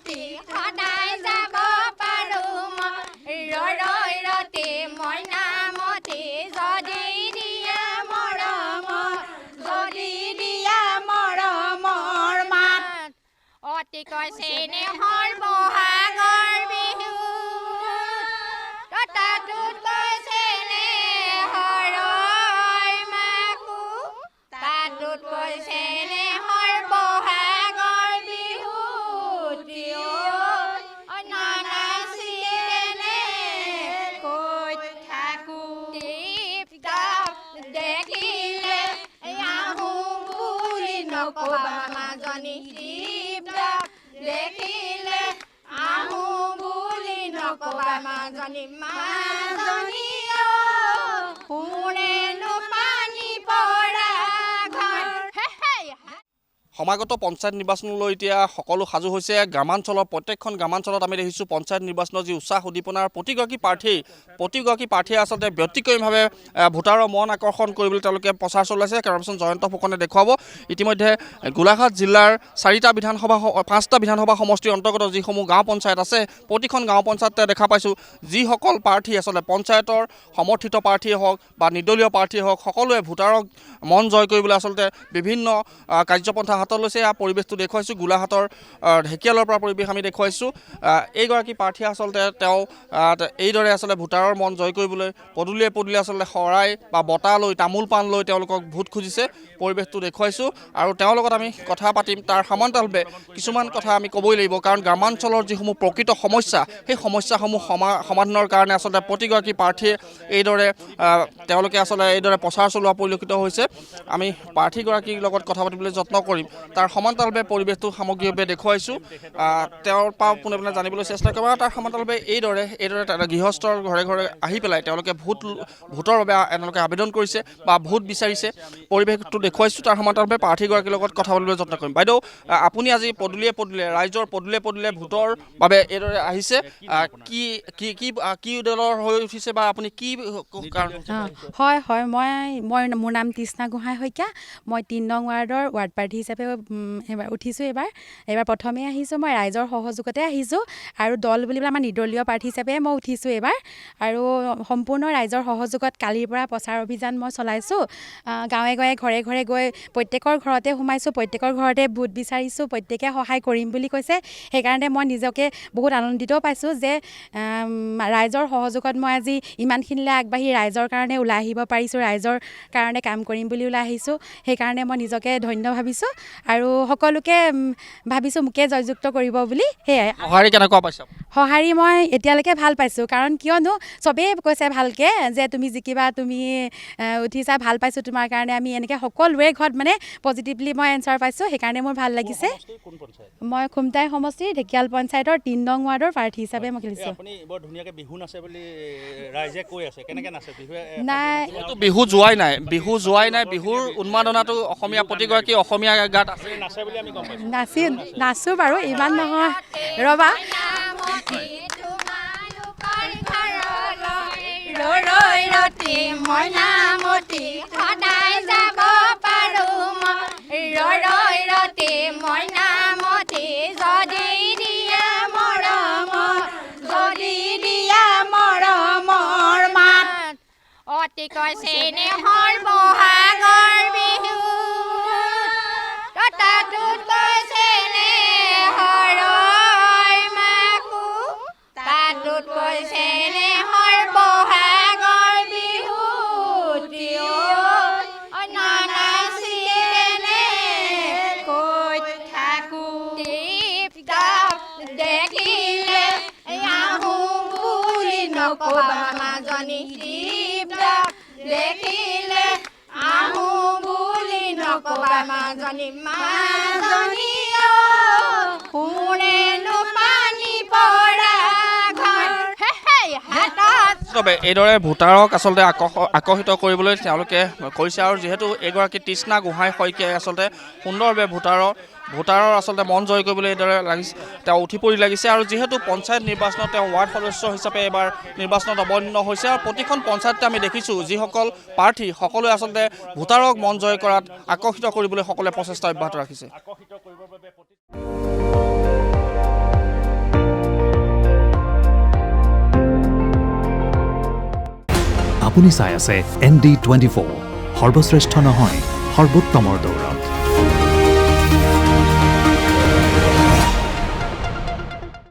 মতি সদায় যাব পাৰো মই ৰৈ মইনা মতি যদি দিয়া মৰমৰ মাত অতিকৈ চেনেহৰ বহাগৰ বিহু তাতোতকৈ চেনেহৰ মাকো তাতোতকৈ চেনেহৰ বহাগৰ বিহু নানাচিলে কৈ থাকো দেখিলে আহো বুলি নকবা মাজনী দেখিলে আহো বুলি নকবা মাজনী শুনেনো পানী পৰা ঘৰ সমাগত পঞ্চায়ত নিৰ্বাচনলৈ এতিয়া সকলো সাজু হৈছে গ্ৰামাঞ্চলৰ প্ৰত্যেকখন গ্ৰামাঞ্চলত আমি দেখিছোঁ পঞ্চায়ত নিৰ্বাচনৰ যি উৎসাহ উদ্দীপনাৰ প্ৰতিগৰাকী প্ৰাৰ্থীয়ে আচলতে ব্যক্তিগতভাৱে ভোটাৰৰ মন আকৰ্ষণ কৰিবলৈ তেওঁলোকে প্ৰচাৰ চলাইছে কেমেৰাপাৰ্চন জয়ন্ত ফুকনে দেখুৱাব ইতিমধ্যে গোলাঘাট জিলাৰ 5টা বিধানসভা সমষ্টিৰ অন্তৰ্গত যিসমূহ গাঁও পঞ্চায়ত আছে প্ৰতিখন গাঁও পঞ্চায়ততে দেখা পাইছোঁ যিসকল প্ৰাৰ্থী আচলতে পঞ্চায়তৰ সমৰ্থিত প্ৰাৰ্থীয়ে হওক বা নিৰ্দলীয় প্ৰাৰ্থীয়ে হওক সকলোৱে ভোটাৰক মন জয় কৰিবলৈ আচলতে বিভিন্ন কাৰ্যপন্থা হাতত লৈছে পৰিৱেশটো দেখুৱাইছোঁ গোলাঘাটৰ ঢেকিয়ালৰ পৰা পৰিৱেশ আমি দেখুৱাইছোঁ এইগৰাকী প্ৰাৰ্থীয়ে আচলতে তেওঁ এইদৰে আচলতে ভোটাৰৰ মন জয় কৰিবলৈ পদূলিয়ে আচলতে শৰাই বা বঁটা লৈ তামোল পাণ লৈ তেওঁলোকক ভোট খুজিছে পৰিৱেশটো দেখুৱাইছোঁ আৰু তেওঁৰ লগত আমি কথা পাতিম তাৰ সমান্তৰালভাৱে কিছুমান কথা আমি ক'বই লাগিব কাৰণ গ্ৰামাঞ্চলৰ যিসমূহ প্ৰকৃত সমস্যা সেই সমস্যাসমূহ সমাধানৰ কাৰণে আচলতে প্ৰতিগৰাকী প্ৰাৰ্থীয়ে তেওঁলোকে আচলতে এইদৰে প্ৰচাৰ চলোৱা পৰিলক্ষিত হৈছে আমি প্ৰাৰ্থীগৰাকীৰ লগত কথা পাতিবলৈ যত্ন কৰিম তাৰ সমান্তৰালভাৱে পৰিৱেশটো সামগ্ৰিকভাৱে দেখুৱাইছোঁ তেওঁৰ পৰা পোনে পোনে জানিবলৈ চেষ্টা কৰিম আৰু তাৰ সমান্তৰালভাৱে এইদৰে গৃহস্থৰ ঘৰে ঘৰে আহি পেলাই তেওঁলোকে ভোটৰ বাবে তেওঁলোকে আবেদন কৰিছে বা ভোট বিচাৰিছে পৰিৱেশটো দেখুৱাইছোঁ তাৰ সমান্তৰালভাৱে প্ৰাৰ্থীগৰাকীৰ লগত কথা পাতিবলৈ যত্ন কৰিম বাইদেউ আপুনি আজি ৰাইজৰ পদূলিয়ে ভোটৰ বাবে এইদৰে আহিছে কি দলৰ হৈ উঠিছে বা আপুনি কি হয় মোৰ নাম তৃষ্ণা গোহাঁই শইকীয়া মই 3 নং ৱাৰ্ডৰ ৱাৰ্ড প্ৰাৰ্থী হিচাপে উঠিছোঁ এইবাৰ প্ৰথমে আহিছোঁ মই ৰাইজৰ সহযোগতে আহিছোঁ আৰু দল বুলিবলৈ আমাৰ নিৰ্দলীয় প্ৰাৰ্থী হিচাপে মই উঠিছোঁ এইবাৰ আৰু সম্পূৰ্ণ ৰাইজৰ সহযোগত কালিৰ পৰা প্ৰচাৰ অভিযান মই চলাইছোঁ গাঁৱে ঘৰে গৈ প্ৰত্যেকৰ ঘৰতে সোমাইছোঁ প্ৰত্যেকৰ ঘৰতে ভোট বিচাৰিছোঁ প্ৰত্যেকে সহায় কৰিম বুলি কৈছে সেইকাৰণে মই নিজকে বহুত আনন্দিতও পাইছোঁ যে ৰাইজৰ সহযোগত মই আজি ইমানখিনিলৈ আগবাঢ়ি ৰাইজৰ কাৰণে ওলাই আহিব পাৰিছোঁ ৰাইজৰ কাৰণে কাম কৰিম বুলি ওলাই আহিছোঁ সেইকাৰণে মই নিজকে ধন্য ভাবিছোঁ আৰু সকলোকে ভাবিছোঁ মোকে জয়যুক্ত কৰিব বুলি সেয়াই সঁহাৰি কেনেকুৱা পাইছা সঁহাৰি মই এতিয়ালৈকে ভাল পাইছোঁ কাৰণ কিয়নো চবেই কৈছে ভালকৈ যে তুমি জিকিবা তুমি উঠিছা ভাল পাইছোঁ তোমাৰ কাৰণে আমি এনেকৈ সকলোৰে ঘৰত মানে পজিটিভলি মই এনচাৰ পাইছোঁ সেইকাৰণে মোৰ ভাল লাগিছে মই খুমটাই সমষ্টিৰ ঢেকিয়াল পঞ্চায়তৰ 3 নং ৱাৰ্ডৰ প্ৰাৰ্থী হিচাপে মই খেলিছোঁ নাই বিহু যোৱাই নাই বিহুৰ উন্মাদনাটো প্ৰতিগৰাকী অসমীয়া গাত আছে নাচোঁ বাৰু ইমান নহয় ৰ'বা মইনা মতি সদায় যাব পাৰো মই মইনা মতি যদি দিয়া মৰমৰ মাত অতিকৈ চেনেহৰ বহাগৰ বিহু তাতোতকৈ চেনেহৰ মাকো তাতোতকৈ চেনেহৰ বহাগৰ বিহু নানাচিলে কৈ থাকো দেখিলে আহো বুলি নকবা মাজনী দেখিলে আহো বুলি নকবা মাজনী শুনেনো পানী পৰা ঘৰ এইদৰে ভোটাৰক আচলতে আকৰ্ষিত কৰিবলৈ তেওঁলোকে কৰিছে আৰু যিহেতু এগৰাকী তৃষ্ণা গোহাঁই শইকীয়াই আচলতে সুন্দৰভাৱে ভোটাৰৰ আচলতে মন জয় কৰিবলৈ এইদৰে তেওঁ উঠি পৰি লাগিছে আৰু যিহেতু পঞ্চায়ত নিৰ্বাচনত তেওঁ ৱাৰ্ড সদস্য হিচাপে এইবাৰ নিৰ্বাচনত অৱতীৰ্ণ হৈছে আৰু প্ৰতিখন পঞ্চায়ততে আমি দেখিছোঁ যিসকল প্ৰাৰ্থী সকলোৱে আচলতে ভোটাৰক মন জয় কৰাত আকৰ্ষিত কৰিবলৈ সকলোৱে প্ৰচেষ্টা অব্যাহত ৰাখিছে। আপুনি চাই আছে ND24 সৰ্বশ্ৰেষ্ঠ নহয় সৰ্বোত্তমৰ দৌৰ